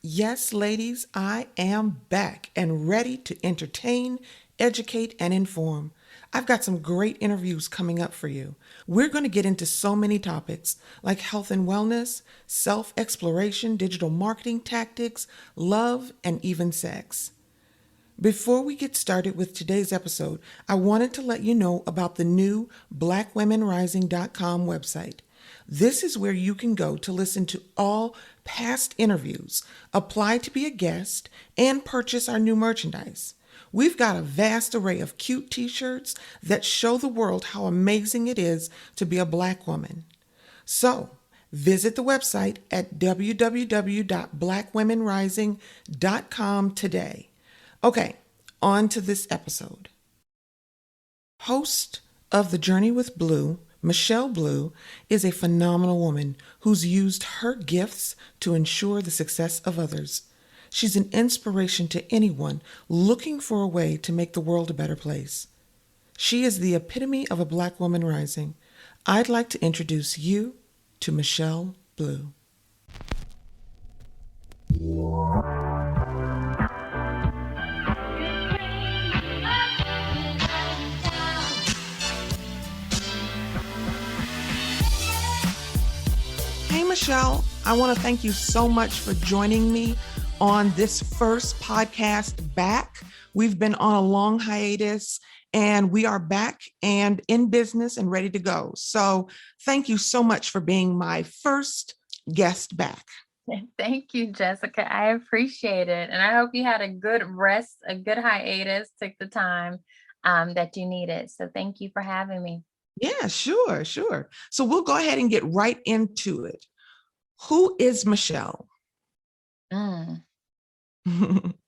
Yes, ladies, I am back and ready to entertain, educate, and inform. I've got some great interviews coming up for you. We're going to get into so many topics like health and wellness, self exploration, digital marketing tactics, love, and even sex. Before we get started with today's episode, I wanted to let you know about the new blackwomenrising.com website. This is where you can go to listen to all past interviews, apply to be a guest, and purchase our new merchandise. We've got a vast array of cute t-shirts that show the world how amazing it is to be a Black woman. So, visit the website at www.blackwomenrising.com today. Okay, on to this episode. Host of The Journey with Blue, Mashable Blue, is a phenomenal woman who's used her gifts to ensure the success of others. She's an inspiration to anyone looking for a way to make the world a better place. She is the epitome of a Black woman rising. I'd like to introduce you to Mashable Blue. Hey, Mashable, I want to thank you so much for joining me on this first podcast back. We've been on a long hiatus and we are back and in business and ready to go. So thank you so much for being my first guest back. Thank you, Jessica. I appreciate it. And I hope you had a good rest, a good hiatus, took the time that you needed. So thank you for having me. Yeah, sure. So we'll go ahead and get right into it. Who is Mashable? Mm,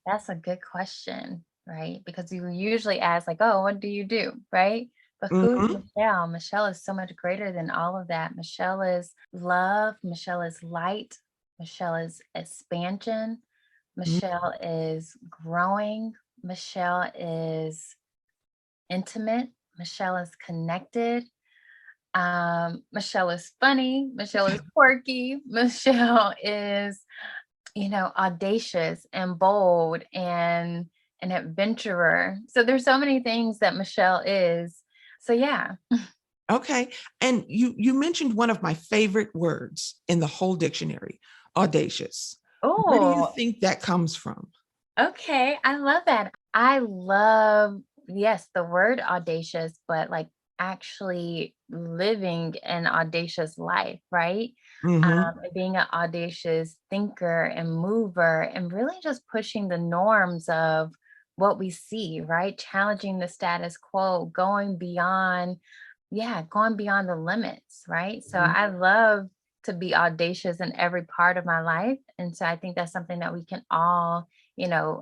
that's a good question, right? Because you usually ask like, oh, what do you do, right? But who's Mhm. Mashable? Mashable is so much greater than all of that. Mashable is love. Mashable is light. Mashable is expansion. Mashable is growing. Mashable is intimate. Mashable is connected. Mashable is funny. Mashable is quirky. Mashable is, audacious and bold and an adventurer. So there's so many things that Mashable is. So yeah. Okay. And you mentioned one of my favorite words in the whole dictionary, audacious. Where do you Oh, think that comes from? okay. I love that. I love, yes, the word audacious, but like actually living an audacious life, right? Mm-hmm. And being an audacious thinker and mover and really just pushing the norms of what we see, right? Challenging the status quo, going beyond the limits, right? So I love to be audacious in every part of my life. And so I think that's something that we can all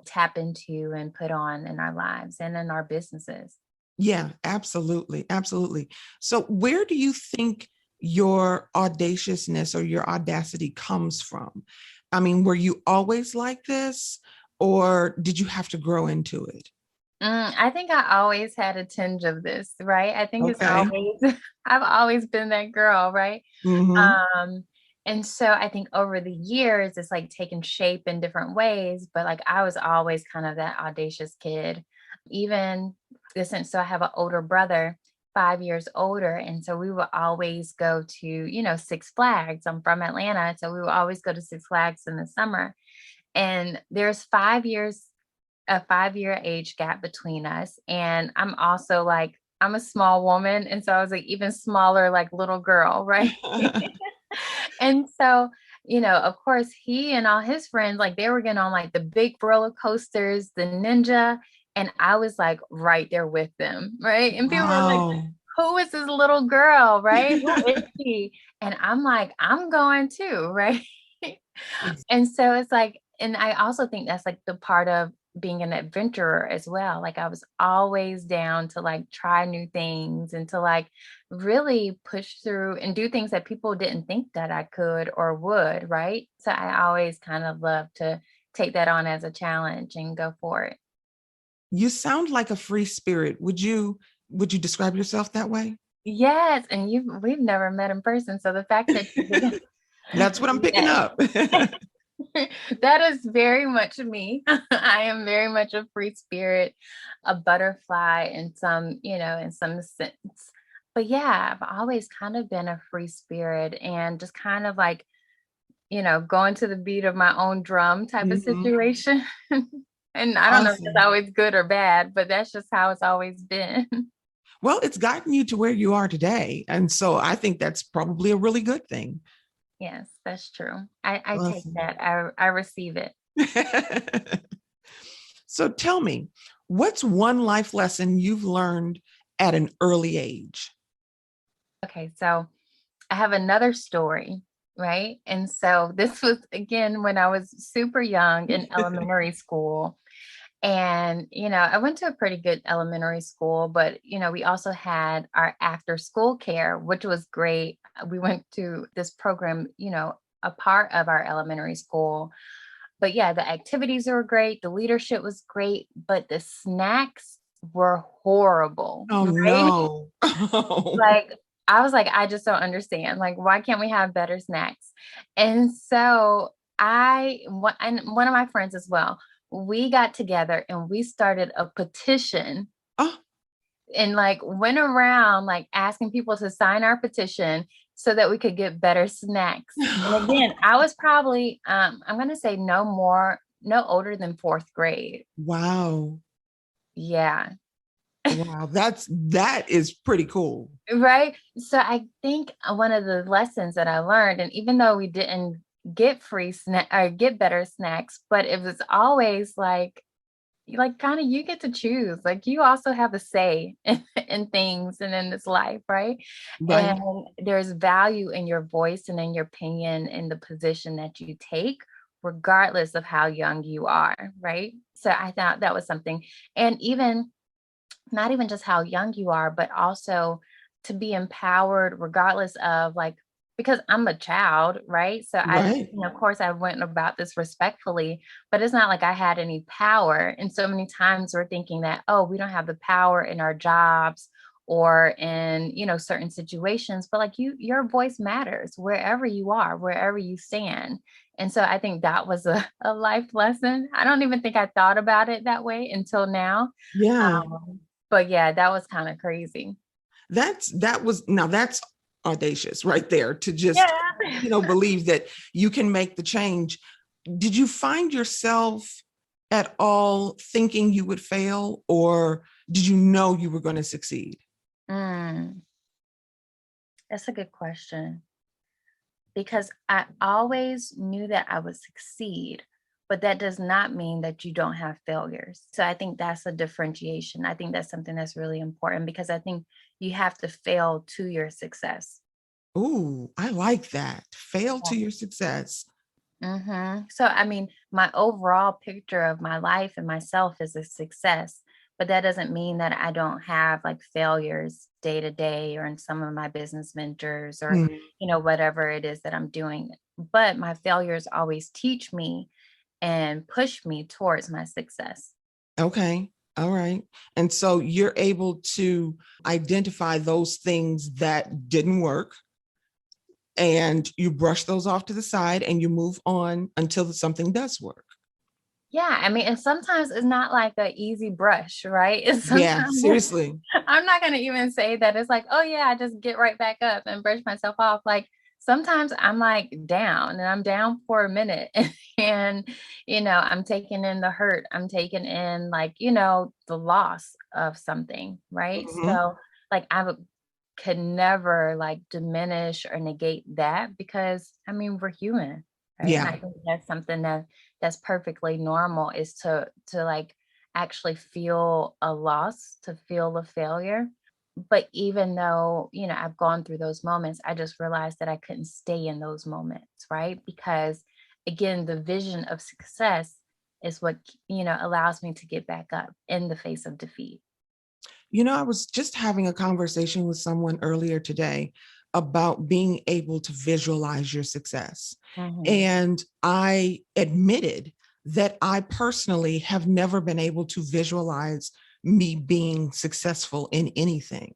tap into and put on in our lives and in our businesses. Yeah, absolutely. Absolutely. So where do you think your audaciousness or your audacity comes from? I mean, were you always like this or did you have to grow into it? I think I always had a tinge of this, right? I think it's Okay. always, I've always been that girl, right? Mm-hmm. Um, and so I think over the years, it's like taken shape in different ways, but like I was always kind of that audacious kid. Even since, so I have an older brother, 5 years older. And so we would always go to, Six Flags. I'm from Atlanta. So we would always go to Six Flags in the summer. And there's 5 years, a 5 year age gap between us. And I'm also like, I'm a small woman. And so I was like even smaller, like little girl, right? And so, of course, he and all his friends, like they were getting on like the big roller coasters, the Ninja. And I was like right there with them, right? And people were like, Wow. who is this little girl, right? Who is she? And I'm like, I'm going too, right? And so it's like, and I also think that's like the part of being an adventurer as well. Like I was always down to like try new things and to like really push through and do things that people didn't think that I could or would, right? So I always kind of love to take that on as a challenge and go for it. You sound like a free spirit. Would you describe yourself that way? Yes, and we've never met in person. So the fact that you That's what I'm picking yes. up. That is very much me. I am very much a free spirit, a butterfly in some, in some sense. But yeah, I've always kind of been a free spirit and just kind of like, going to the beat of my own drum type of Mhm. situation. And I don't know if it's Awesome. always good or bad, but that's just how it's always been. Well, it's gotten you to where you are today. And so I think that's probably a really good thing. Yes, that's true. I take Awesome. that. I receive it. So tell me, what's one life lesson you've learned at an early age? Okay, so I have another story, right? And so this was again when I was super young in elementary school. And, I went to a pretty good elementary school, but, we also had our after school care, which was great. We went to this program, a part of our elementary school. But yeah, the activities were great. The leadership was great, but the snacks were horrible, Oh right? no. Oh. Like, I was like, I just don't understand. Like, why can't we have better snacks? And so and one of my friends as well, we got together and we started a petition Oh. and like went around like asking people to sign our petition so that we could get better snacks. And again, I was probably, I'm going to say no older than fourth grade. Wow. Yeah. Wow. That is pretty cool. Right. So I think one of the lessons that I learned, and even though we didn't get free snack or get better snacks, but it was always like kind of you get to choose. Like you also have a say in things and in this life, right? Right. And there's value in your voice and in your opinion in the position that you take, regardless of how young you are, right? So I thought that was something. And even not even just how young you are, but also to be empowered regardless of like, because I'm a child, right? So Right. of course I went about this respectfully, but it's not like I had any power. And so many times we're thinking that, oh, we don't have the power in our jobs or in, certain situations, but like your voice matters wherever you are, wherever you stand. And so I think that was a life lesson. I don't even think I thought about it that way until now. Yeah. But yeah, that was kinda crazy. That's audacious right there to just, Yeah. believe that you can make the change. Did you find yourself at all thinking you would fail, or did you know you were going to succeed? Mm, that's a good question because I always knew that I would succeed, but that does not mean that you don't have failures. So I think that's a differentiation. I think that's something that's really important because I think you have to fail to your success. Ooh, I like that. Fail to your success. So, I mean, my overall picture of my life and myself is a success, but that doesn't mean that I don't have like failures day to day or in some of my business ventures or, Mm, whatever it is that I'm doing. But my failures always teach me and push me towards my success. okay. All right. And so you're able to identify those things that didn't work, and you brush those off to the side and you move on until something does work. Yeah, I mean, and sometimes it's not like a easy brush, right? It's Yeah, sometimes seriously. I'm not gonna even say that it's like, oh yeah, I just get right back up and brush myself off. Like sometimes I'm like down and I'm down for a minute and I'm taking in the hurt. I'm taking in like, the loss of something, right? Mhm. So like could never like diminish or negate that because I mean we're human, right? And Yeah. I think that's something that's perfectly normal is to like actually feel a loss, to feel the failure. But even though, I've gone through those moments, I just realized that I couldn't stay in those moments, right? Because again, the vision of success is what, allows me to get back up in the face of defeat. I was just having a conversation with someone earlier today about being able to visualize your success. Mhm. And I admitted that I personally have never been able to visualize me being successful in anything.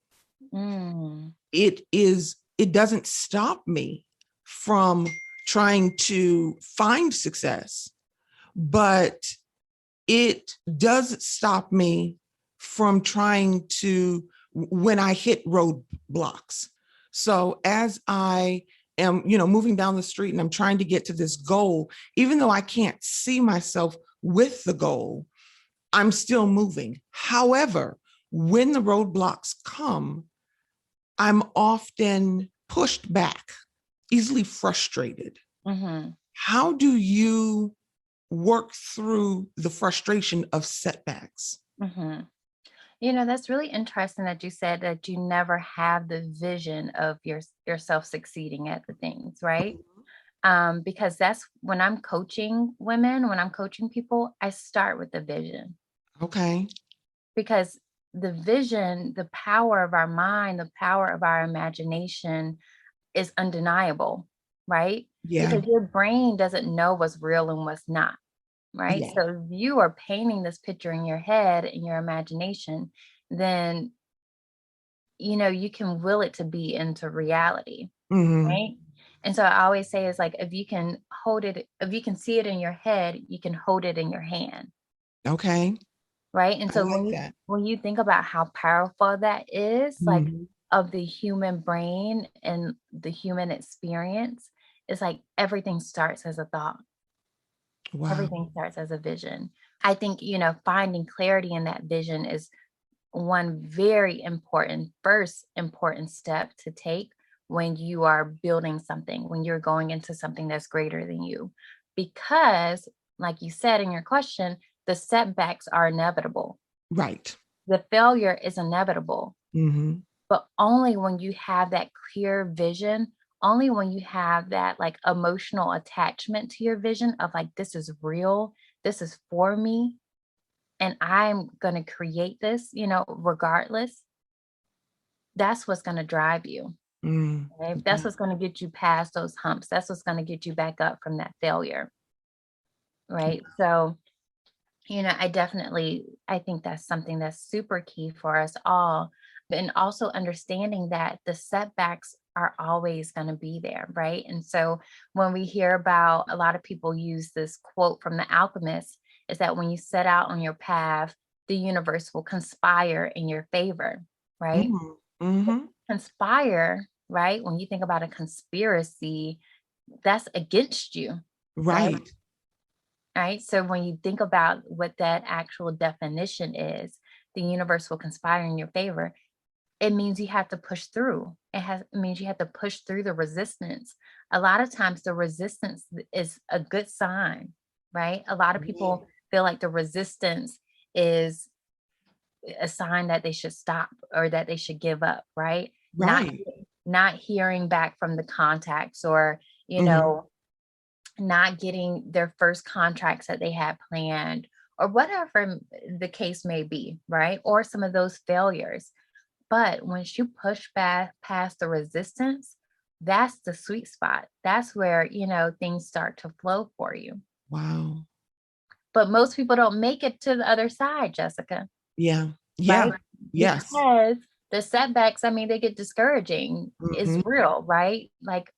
Mm. It doesn't stop me from trying to find success, but it does stop me from trying to, when I hit roadblocks. So as I am, moving down the street and I'm trying to get to this goal, even though I can't see myself with the goal, I'm still moving. However, when the roadblocks come, I'm often pushed back, easily frustrated. Mm-hmm. How do you work through the frustration of setbacks? Mm-hmm. That's really interesting that you said that you never have the vision of yourself succeeding at the things, right? Because that's when I'm coaching women, when I'm coaching people, I start with the vision Okay. because the vision, the power of our mind, the power of our imagination is undeniable, right? Yeah. Because your brain doesn't know what's real and what's not, right? Yeah. So if you are painting this picture in your head, in your imagination, then you can will it to be into reality, Mm-hmm. right? And so I always say is like if you can if you can see it in your head, you can hold it in your hand, Okay. right? And I so like that. when you think about how powerful that is, like Mm-hmm. of the human brain and the human experience, it's like everything starts as a thought. Wow. Everything starts as a vision. I think, finding clarity in that vision is one very important, first important step to take when you are building something, when you're going into something that's greater than you. Because, like you said in your question, the setbacks are inevitable. Right. The failure is inevitable, Mm-hmm. but only when you have that clear vision, only when you have that like emotional attachment to your vision of like, this is real, this is for me, and I'm going to create this, regardless. That's what's going to drive you. Right? That's Mm-hmm. what's going to get you past those humps. That's what's going to get you back up from that failure. Right. So, I think that's something that's super key for us all. And also understanding that the setbacks are always going to be there. Right. And so when we hear about a lot of people use this quote from the alchemist, is that when you set out on your path, the universe will conspire in your favor. Right. Mm-hmm. Mm-hmm. Conspire, right? When you think about a conspiracy, that's against you, right? Right. Right. So when you think about what that actual definition is, the universe will conspire in your favor. It means you have to push through. It means you have to push through the resistance. A lot of times the resistance is a good sign, right? A lot of Right. people feel like the resistance is a sign that they should stop or that they should give up, right? Not Right. not hearing back from the contacts or, you Mm-hmm. know, not getting their first contracts that they had planned or whatever the case may be, right? Or some of those failures. But once you push back past the resistance, that's the sweet spot. That's where, things start to flow for you. Wow. But most people don't make it to the other side, Jessica. Yeah. Yeah. Right? Yes. Because the setbacks, I mean, they get discouraging. Is Mm-hmm. real, right? Like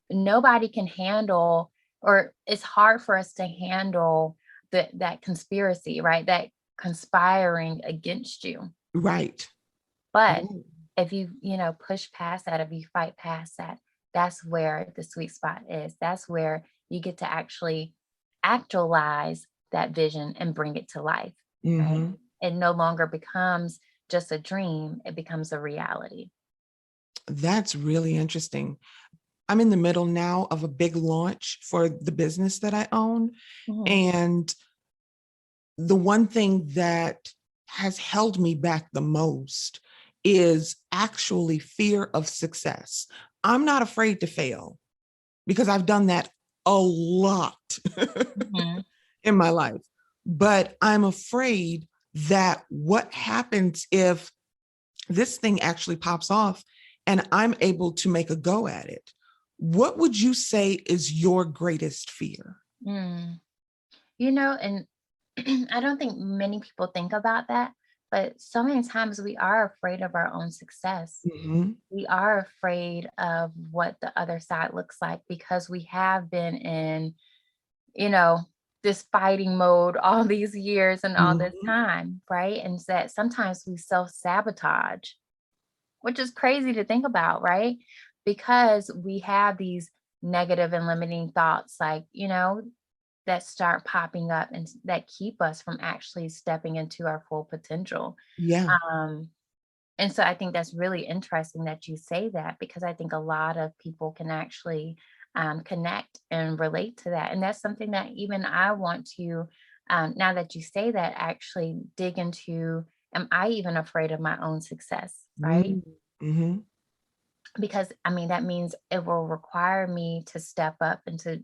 nobody can handle, or it's hard for us to handle that conspiracy, right? That conspiring against you. Right. But Right. if you, push past that, if you fight past that, that's where the sweet spot is. That's where you get to actually actualize that vision and bring it to life, right? Mm-hmm. It no longer becomes just a dream, it becomes a reality. That's really interesting. I'm in the middle now of a big launch for the business that I own. Mhm. And the one thing that has held me back the most is actually fear of success. I'm not afraid to fail because I've done that a lot Mhm. in my life. But I'm afraid that what happens if this thing actually pops off and I'm able to make a go at it? What would you say is your greatest fear? Mm. And I don't think many people think about that But so many times we are afraid of our own success. Mhm. We are afraid of what the other side looks like because we have been in, you know, this fighting mode all these years and all this Mhm. time, right? And that sometimes we self-sabotage, which is crazy to think about, right? Because we have these negative and limiting thoughts, like, that start popping up and that keep us from actually stepping into our full potential. Yeah. Um, and so I think that's really interesting that you say that because I think a lot of people can actually connect and relate to that. And that's something that even I want to, now that you say that, actually dig into, am I even afraid of my own success? Right? Mm. Mhm. Because I mean, that means it will require me to step up and to,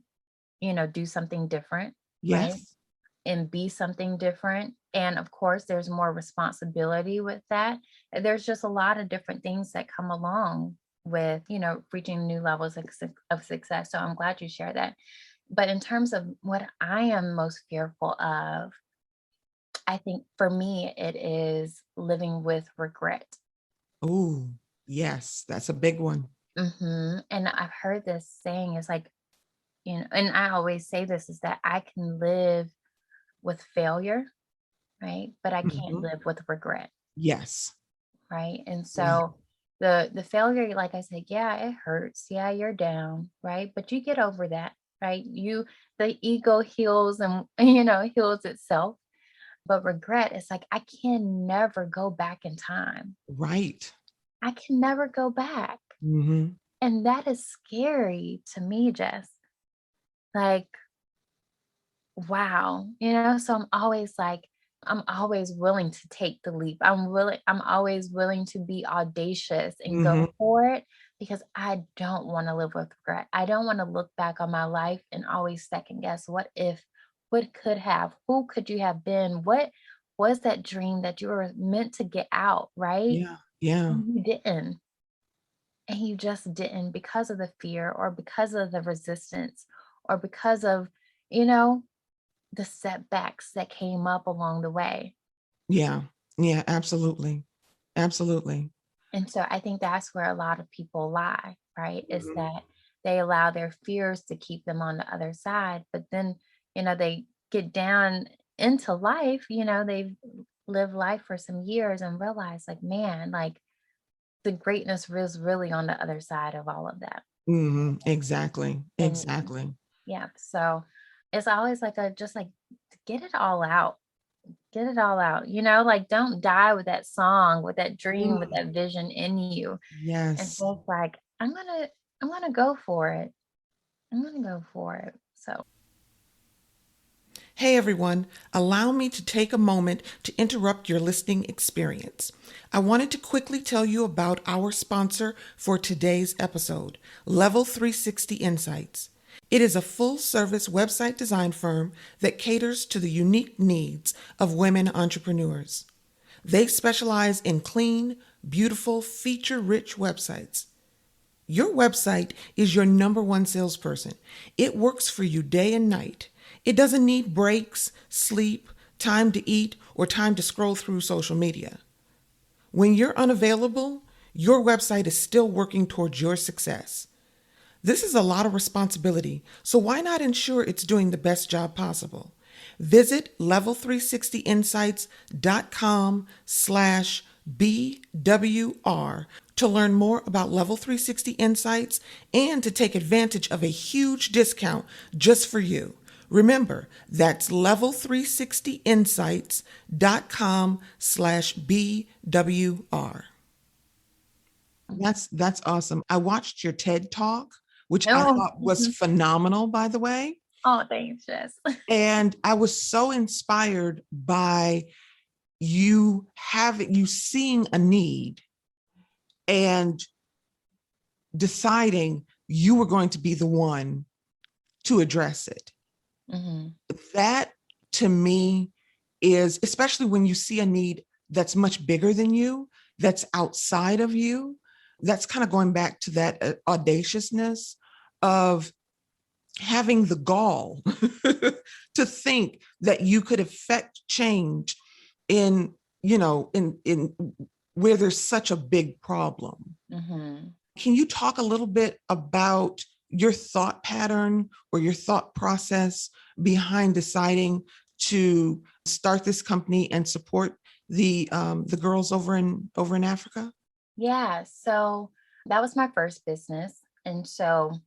do something different. Right? Yes. And be something different. And of course, there's more responsibility with that. There's just a lot of different things that come along with, reaching new levels of success. So I'm glad you shared that. But in terms of what I am most fearful of, I think for me, it is living with regret. Oh, yes, that's a big one. And I've heard this saying is like, and I always say this is that I can live with failure, right? But I can't Mhm. live with regret. Yes. Right? And Yeah. so the failure, like I said, yeah, it hurts. Yeah, you're down, right? But you get over that, right? The ego heals and heals itself. But regret is like I can never go back in time. Right. I can never go back. Mhm. And that is scary to me, Jess. Like, wow. So I'm always willing to take the leap. I'm always willing to be audacious and Mhm. go for it because I don't want to live with regret. I don't want to look back on my life and always second guess what if, what could have, who could you have been? What was that dream that you were meant to get out, right? Yeah. Yeah. And you didn't. And you just didn't because of the fear or because of the resistance or because of, you know, the setbacks that came up along the way. Yeah. Yeah, absolutely. Absolutely. And so I think that's where a lot of people lie, right? Is Mhm. that they allow their fears to keep them on the other side. But then, they get down into life, they've lived life for some years and realize, like, man, like the greatness was really on the other side of all of that. Mhm. Exactly. And Exactly. yeah, so it's always like just like get it all out. Get it all out, like don't die with that song, with that dream, with Mm. that vision in you. And Yes. so it's like, I'm gonna go for it. I'm gonna go for it. So Hey everyone, allow me to take a moment to interrupt your listening experience. I wanted to quickly tell you about our sponsor for today's episode, Level 360 Insights. It is a full service website design firm that caters to the unique needs of women entrepreneurs. They specialize in clean, beautiful, feature rich websites. Your website is your number one salesperson. It works for you day and night. It doesn't need breaks, sleep, time to eat, or time to scroll through social media. When you're unavailable, your website is still working towards your success. This is a lot of responsibility, so why not ensure it's doing the best job possible? Visit level360insights.com/BWR to learn more about Level 360 Insights and to take advantage of a huge discount just for you. Remember, that's level360insights.com/BWR. That's awesome. I watched your TED Talk, which I oh, thought was phenomenal, by the way. oh, thanks, Jess. And I was so inspired by you seeing a need and deciding you were going to be the one to address it. hmm That to me is, especially when you see a need that's much bigger than you, that's outside of you, that's kind of going back to that audaciousness of having the gall to think that you could affect change in in where there's such a big problem. Mhm. Can you talk a little bit about your thought pattern or your thought process behind deciding to start this company and support the girls over in Africa? Yeah, so that was my first business. And so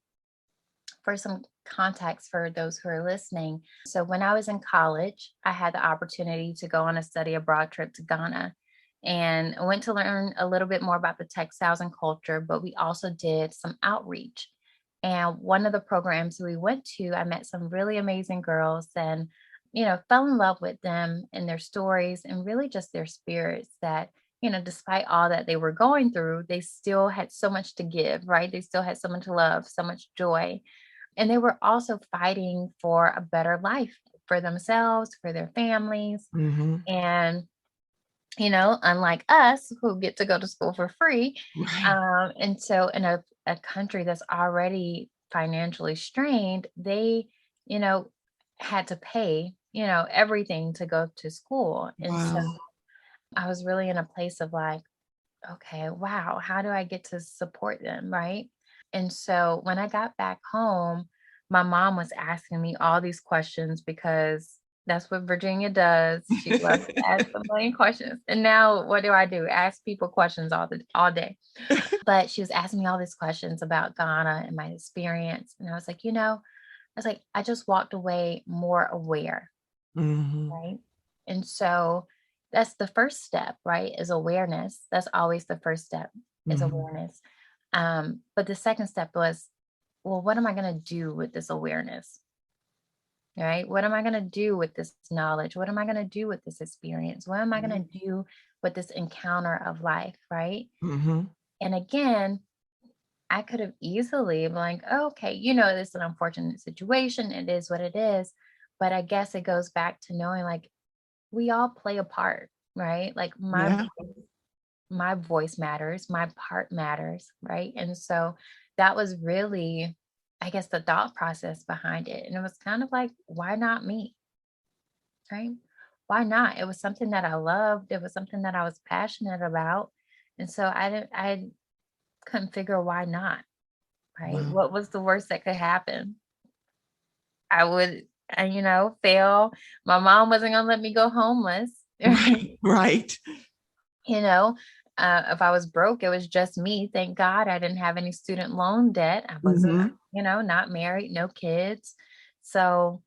for some context for those who are listening, so when I was in college, I had the opportunity to go on a study abroad trip to Ghana. And I went to learn a little bit more about the textiles and culture, but we also did some outreach. And one of the programs we went to, I met some really amazing girls and, fell in love with them and their stories and really just their spirits that, despite all that they were going through, they still had so much to give, right? They still had so much love, so much joy. And they were also fighting for a better life for themselves, for their families. Mm-hmm. And, unlike us who get to go to school for free. Right. And so in a country that's already financially strained, they, you know, had to pay, everything to go to school. And so Wow. I was really in a place of like, okay, wow, how do I get to support them? Right. And so when I got back home, my mom was asking me all these questions because that's what Virginia does. She loves to ask a million questions. And now what do? Ask people questions all day. But she was asking me all these questions about Ghana and my experience. And I was like, I just walked away more aware, Mm-hmm. right? And so that's the first step, right? Is awareness. That's always the first step is Mm-hmm. awareness. But the second step was, well, what am I going to do with this awareness? Right? What am I going to do with this knowledge? What am I going to do with this experience? What am I going to do with this encounter of life? Right? Mm-hmm. And again, I could have easily been like, oh, okay, this is an unfortunate situation. It is what it is. But I guess it goes back to knowing like we all play a part, right? Like Yeah. my voice matters, my part matters, right? And so that was really, I guess, the thought process behind it. And it was kind of like, why not me? Right? Why not? It was something that I loved. It was something that I was passionate about. And so I couldn't figure why not, right? Wow. What was the worst that could happen? I would, fail. My mom wasn't gonna let me go homeless. Right. Right. You know, if I was broke, it was just me. Thank God I didn't have any student loan debt. I wasn't, Mm-hmm. not married, no kids. So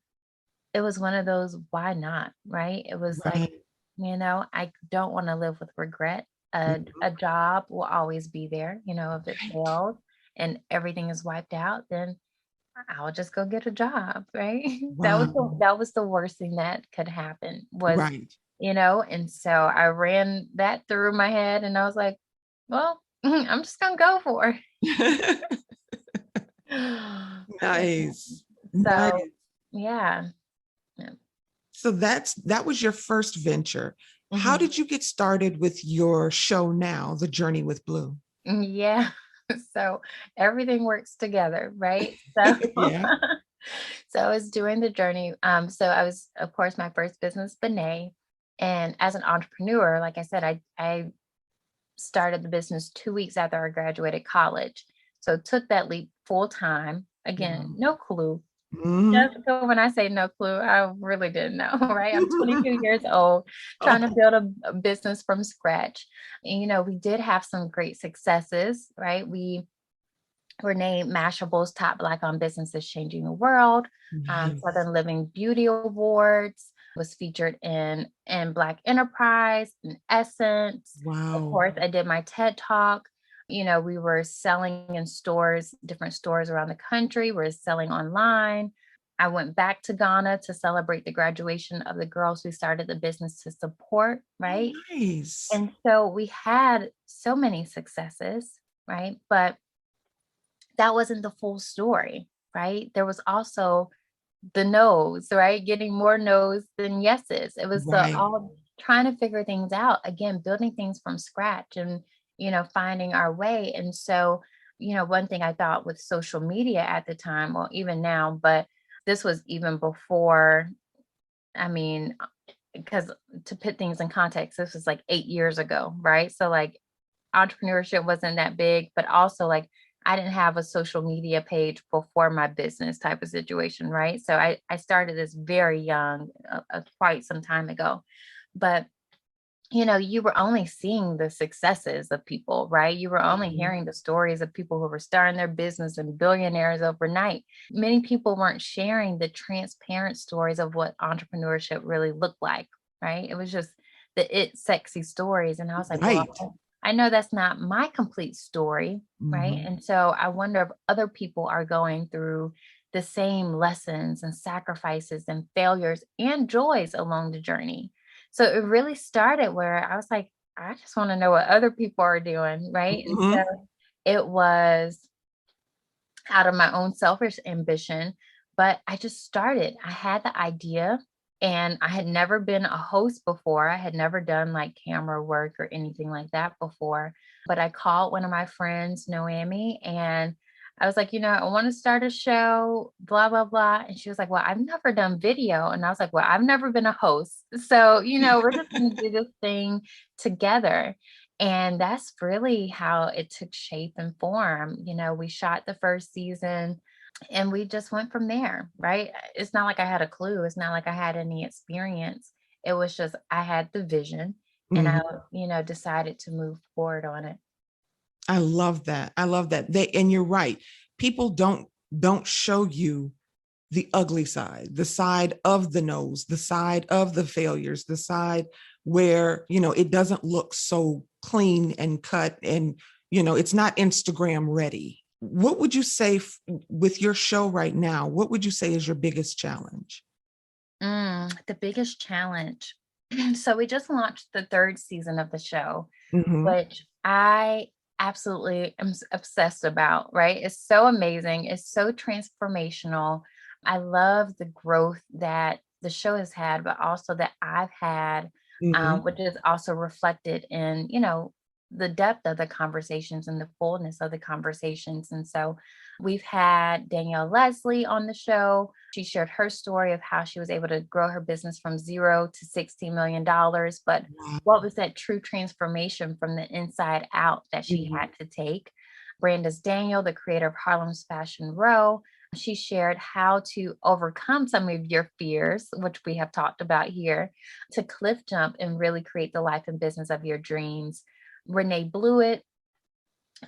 it was one of those, why not? Right. It was like, Right. I don't want to live with regret. A job will always be there. If it Right. failed and everything is wiped out, then I'll just go get a job. Right. Wow. That was the worst thing that could happen was Right. and so I ran that through my head and I was like, well, I'm just gonna go for it. Nice. So Nice. yeah. Yeah. So that was your first venture. How Mhm. did you get started with your show now, The Journey with Blue? Yeah. So everything works together, right? So Yeah. so I was doing the journey. So I was, of course, my first business, Bene. And as an entrepreneur, like I said, I started the business 2 weeks after I graduated college. So took that leap full time. Again, Wow. no clue. Mhm. Jessica, when I say no clue, I really didn't know, right? I'm 22 years old, trying to Oh, build a business from scratch. And, we did have some great successes, right? We were named Mashable's top Black-owned businesses changing the world. nice. Southern Living Beauty Awards was featured in Black Enterprise and Essence. Of Wow. course, I did my TED Talk. We were selling in stores, different stores around the country. We're selling online. I went back to Ghana to celebrate the graduation of the girls who started the business to support, Oh, right? nice. And so we had so many successes, right? But that wasn't the full story, right? There was also the no's, right? Getting more no's than yeses. It was the Right. all trying to figure things out, again, building things from scratch and, finding our way. And so, one thing I thought with social media at the time, well, even now, but this was even before, I mean, because to put things in context, this was like 8 years ago, right? So like entrepreneurship wasn't that big, but also like I didn't have a social media page before my business type of situation, right? So I started this very young, quite some time ago. But you were only seeing the successes of people, right? You were only Mhm. hearing the stories of people who were starting their business and billionaires overnight. Many people weren't sharing the transparent stories of what entrepreneurship really looked like, right? It was just the sexy stories. And I was like, Right. well, I know that's not my complete story, right? Mhm. And so I wonder if other people are going through the same lessons and sacrifices and failures and joys along the journey. So it really started where I was like, I just want to know what other people are doing, right? And so Mhm. it was out of my own selfish ambition, but I just started. I had the idea and I had never been a host before. I had never done like camera work or anything like that before. But I called one of my friends, Noemi, and I was like, I want to start a show, blah, blah, blah. And she was like, well, I've never done video. And I was like, well, I've never been a host. So, we're just going to do this thing together. And that's really how it took shape and form. We shot the first season and we just went from there, right? It's not like I had a clue. It's not like I had any experience. It was just I had the vision and I, Mhm. decided to move forward on it. I love that. I love that. And you're right. People don't show you the ugly side, the side of the nose, the side of the failures, the side where, it doesn't look so clean and cut and, it's not Instagram ready. What would you say with your show right now? What would you say is your biggest challenge? The biggest challenge. So we just launched the third season of the show, Hmm. which I absolutely am obsessed about, right? It's so amazing. It's so transformational. I love the growth that the show has had, but also that I've had, Hmm. which is also reflected in, the depth of the conversations and the fullness of the conversations. And so we've had Danielle Leslie on the show. She shared her story of how she was able to grow her business from zero to $60 million. But what Wow. was that true transformation from the inside out that she Mhm. had to take? Branda's Daniel, the creator of Harlem's Fashion Row, she shared how to overcome some of your fears, which we have talked about here, to cliff jump and really create the life and business of your dreams. Renee Blewett,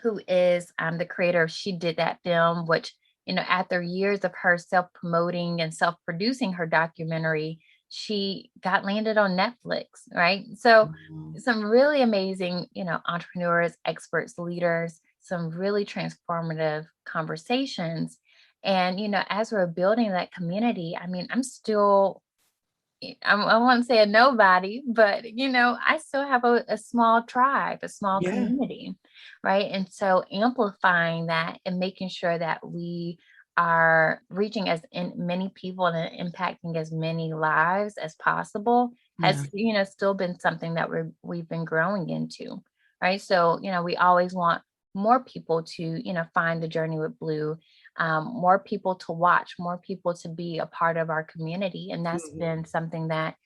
who is the creator of She Did That Film, which, after years of her self promoting and self producing her documentary, she got landed on Netflix, right? So, Wow. some really amazing, entrepreneurs, experts, leaders, some really transformative conversations. And, as we're building that community, I mean, I'm still I won't say a nobody, but I still have a small tribe, a small Yeah. community, right? And so amplifying that and making sure that we are reaching as many people and impacting as many lives as possible Yeah. has, still been something that we've been growing into, right? So, we always want more people to, find the journey with Blue, more people to watch, more people to be a part of our community. And that's Mhm. been something that,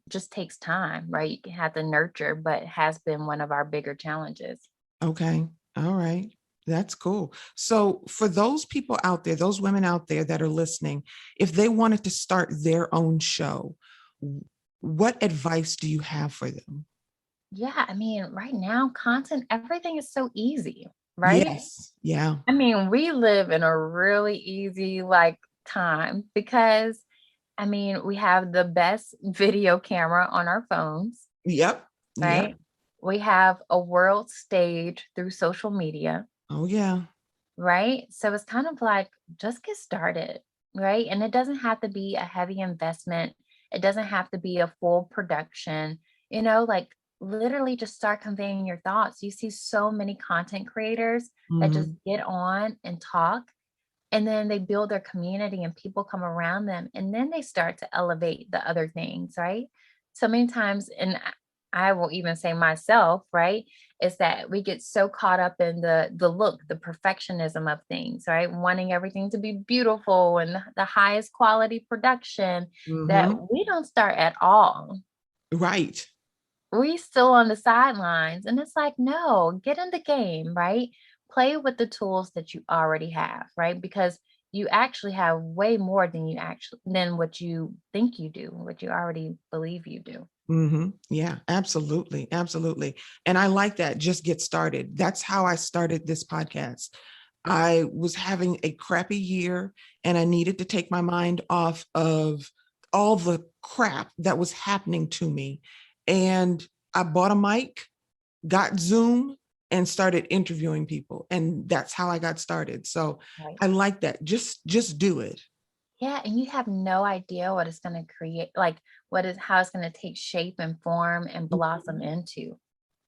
just takes time, right? You can have to nurture, but has been one of our bigger challenges. Okay. All right. That's cool. So, for those people out there, those women out there that are listening, if they wanted to start their own show, what advice do you have for them? Yeah. I mean, right now, content, everything is so easy, right? Yes. Yeah. I mean, we live in a really easy time because I mean, we have the best video camera on our phones, Yep. Yep. right? We have a world stage through social media, Oh, yeah. right? So it's kind of like just get started, right? And it doesn't have to be a heavy investment. It doesn't have to be a full production, like literally just start conveying your thoughts. You see so many content creators that just Mhm. get on and talk, and then they build their community and people come around them, and then they start to elevate the other things, right? So many times, and I will even say myself, right, is that we get so caught up in the look, the perfectionism of things, right? Wanting everything to be beautiful and the highest quality production that Mm-hmm. we don't start at all. Right. We still on the sidelines. And it's like, no, get in the game, right? Play with the tools that you already have, right? Because you actually have way more than what you think you do, what you already believe you do. Mm-hmm. Yeah, absolutely. Absolutely. And I like that. Just get started. That's how I started this podcast. I was having a crappy year and I needed to take my mind off of all the crap that was happening to me. And I bought a mic, got Zoom, and started interviewing people. And that's how I got started. So Right. I like that. Just do it. Yeah, and you have no idea what it's going to create, like how it's going to take shape and form and blossom into,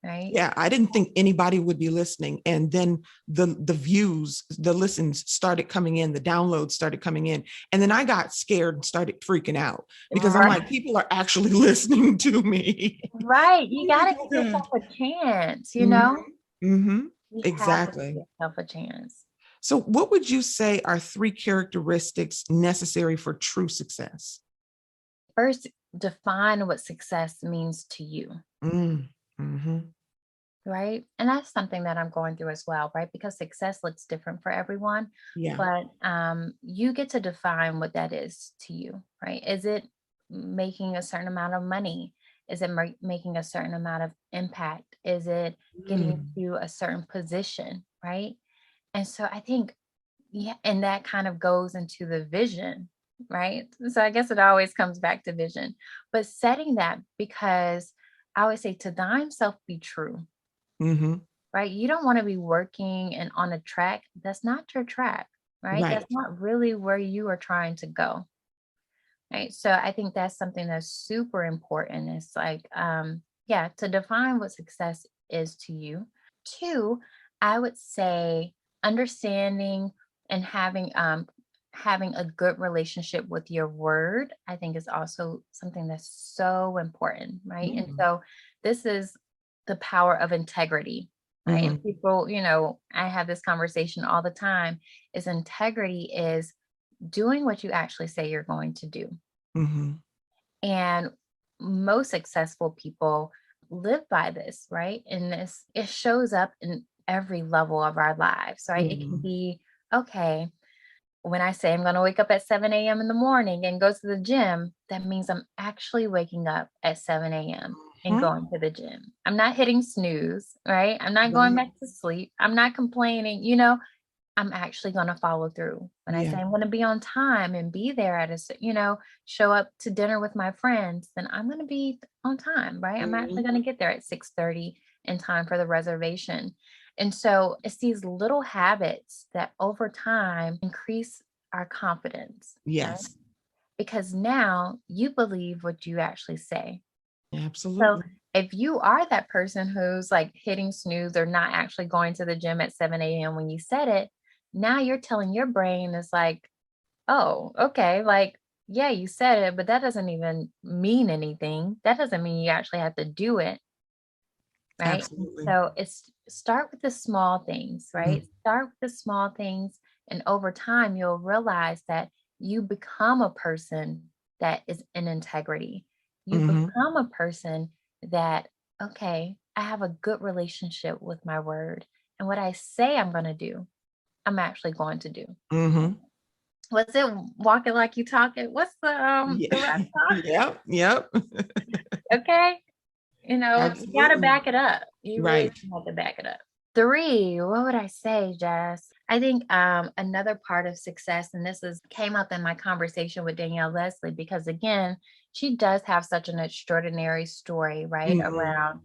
right? Yeah, I didn't think anybody would be listening. And then the views, the listens started coming in, the downloads started coming in. And then I got scared and started freaking out because I'm like, Right. people are actually listening to me. Right. You I'm got like, to oh give God. yourself a chance, you Hmm. know? Hmm. You have to give Exactly. yourself a chance. So what would you say are three characteristics necessary for true success? First, define what success means to you, Mm. Hmm. right? And that's something that I'm going through as well, right? Because success looks different for everyone, Yeah. but you get to define what that is to you, right? Is it making a certain amount of money? Is it making a certain amount of impact? Is it getting Mm. to a certain position, right? And so I think, yeah, and that kind of goes into the vision, right? So I guess it always comes back to vision, but setting that, because I always say, to thine self be true, Hmm. right? You don't want to be working and on a track that's not your track, right? That's Right. not really where you are trying to go, right? So I think that's something that's super important. It's like, yeah, to define what success is to you. Two, I would say understanding and having a good relationship with your word, I think is also something that's so important, right? And Mm. so this is the power of integrity, right? And Hmm. people, I have this conversation all the time, is integrity is doing what you actually say you're going to do. Hmm. And most successful people live by this, right? And it shows up in every level of our lives, right? It can Hmm. be, okay, when I say I'm going to wake up at 7 a.m. in the morning and go to the gym, that means I'm actually waking up at 7 a.m. and Hmm. going to the gym. I'm not hitting snooze, right? I'm not going Right. back to sleep. I'm not complaining, I'm actually going to follow through. When I Yeah. say I'm going to be on time and be there show up to dinner with my friends, then I'm going to be on time, right? I'm actually going to Mhm. get there at 6:30 in time for the reservation. And so it's these little habits that over time increase our confidence, right? Yes, Because now you believe what you actually say. So absolutely. if you are that person who's like hitting snooze or not actually going to the gym at 7 a.m. when you said it, now you're telling your brain is like, oh, okay, like, yeah, you said it, but that doesn't even mean anything. That doesn't mean you actually have to do it. Right. And Absolutely. so it's start with the small things, right? Mhm. Start with the small things. And over time, you'll realize that you become a person that is in integrity. You Mhm. become a person that, okay, I have a good relationship with my word. And what I say I'm going to do, I'm actually going to do. Mhm. What's it, walking like you talking? What's the Yeah. rap song? Yep, yep. Okay. You gotta Absolutely. back it up. You really Right. have to back it up. 3, what would I say, Jess? I think another part of success, and this is came up in my conversation with Danielle Leslie, because again, she does have such an extraordinary story, right? Mhm. Around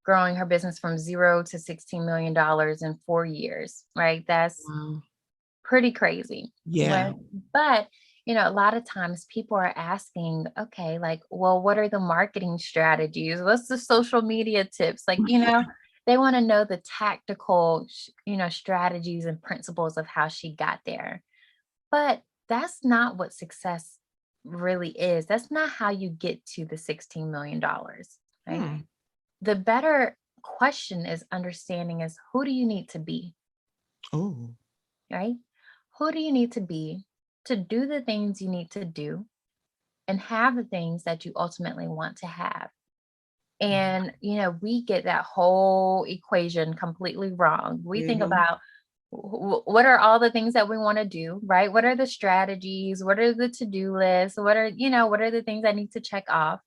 growing her business from 0 to $16 million in 4 years, right? That's Wow. pretty crazy. Yeah. Right. But, a lot of times people are asking, okay, like, well, what are the marketing strategies? What's the social media tips? Like, they want to know the tactical, strategies and principles of how she got there. But that's not what success really is. That's not how you get to the $16 million, right? Hmm. the better question is understanding is, who do you need to be, Oh, right? Who do you need to be to do the things you need to do and have the things that you ultimately want to have? And, we get that whole equation completely wrong. We think mhm, about what are all the things that we want to do, right? What are the strategies? What are the to-do lists? What are the things I need to check off?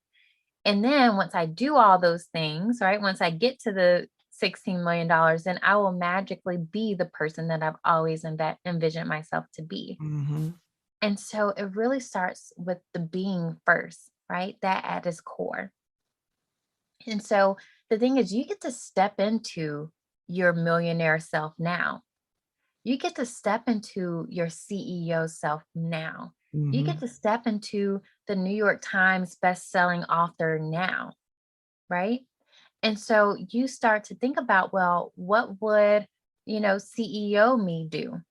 And then once I do all those things, right? Once I get to the $16 million, then I will magically be the person that I've always envisioned myself to be. mhm. And so it really starts with the being first, right? That at its core. And so the thing is, you get to step into your millionaire self now. You get to step into your CEO self now. You get Mhm. to step into the New York Times best-selling author now, right? And so you start to think about, well, what would, CEO me do?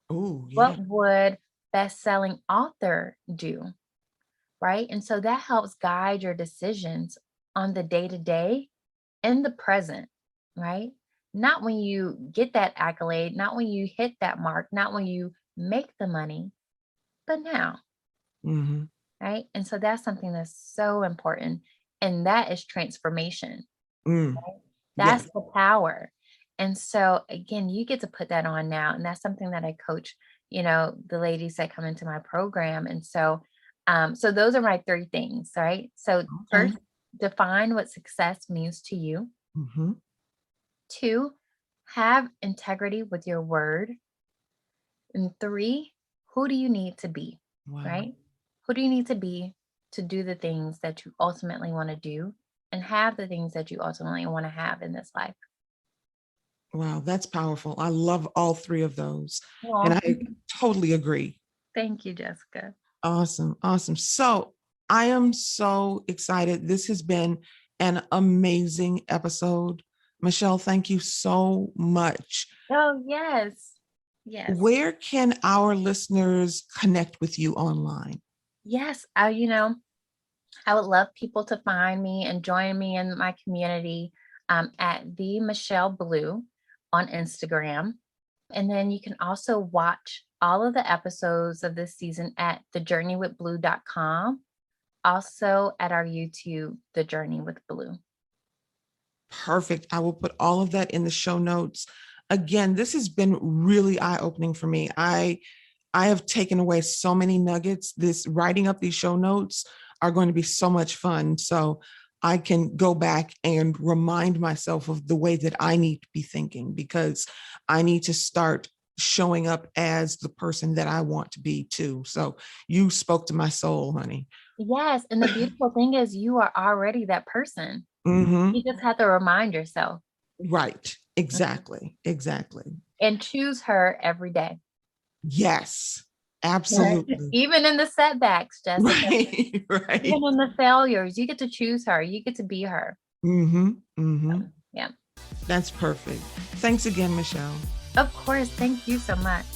Oh, yeah. What would best-selling author do? Right? And so that helps guide your decisions on the day-to-day in the present, right? Not when you get that accolade, not when you hit that mark, not when you make the money, but now, Mhm. right? And so that's something that's so important. And that is transformation. Mm. That's Yes. the power. And so again, you get to put that on now. And that's something that I coach, the ladies that come into my program. And so, so those are my three things, right? So Okay. first, define what success means to you. Mhm. Two, have integrity with your word. And three, who do you need to be, Wow. right? Who do you need to be to do the things that you ultimately want to do and have the things that you ultimately want to have in this life? Wow, that's powerful. I love all three of those. And Well, I totally agree. thank you, Jessica. Awesome. Awesome. So I am so excited. This has been an amazing episode. Michelle, thank you so much. Oh, yes. Yes. Where can our listeners connect with you online? Yes. I would love people to find me and join me in my community at the Michelle Blue on Instagram. And then you can also watch all of the episodes of this season at thejourneywithblue.com. Also at our YouTube, The Journey with Blue. Perfect. I will put all of that in the show notes. Again, this has been really eye-opening for me. I have taken away so many nuggets. This writing up these show notes are going to be so much fun. So I can go back and remind myself of the way that I need to be thinking, because I need to start showing up as the person that I want to be too. So you spoke to my soul, honey. Yes. And the beautiful thing is, you are already that person. Hmm. You just have to remind yourself. Right. Mhm. Exactly. Exactly. And choose her every day. Yes. Right. Absolutely. Even in the setbacks, Jessica, Right. even Right. in the failures, you get to choose her. You get to be her. Hmm. Hmm. Yeah. That's perfect. Thanks again, Michelle. Of course. Thank you so much.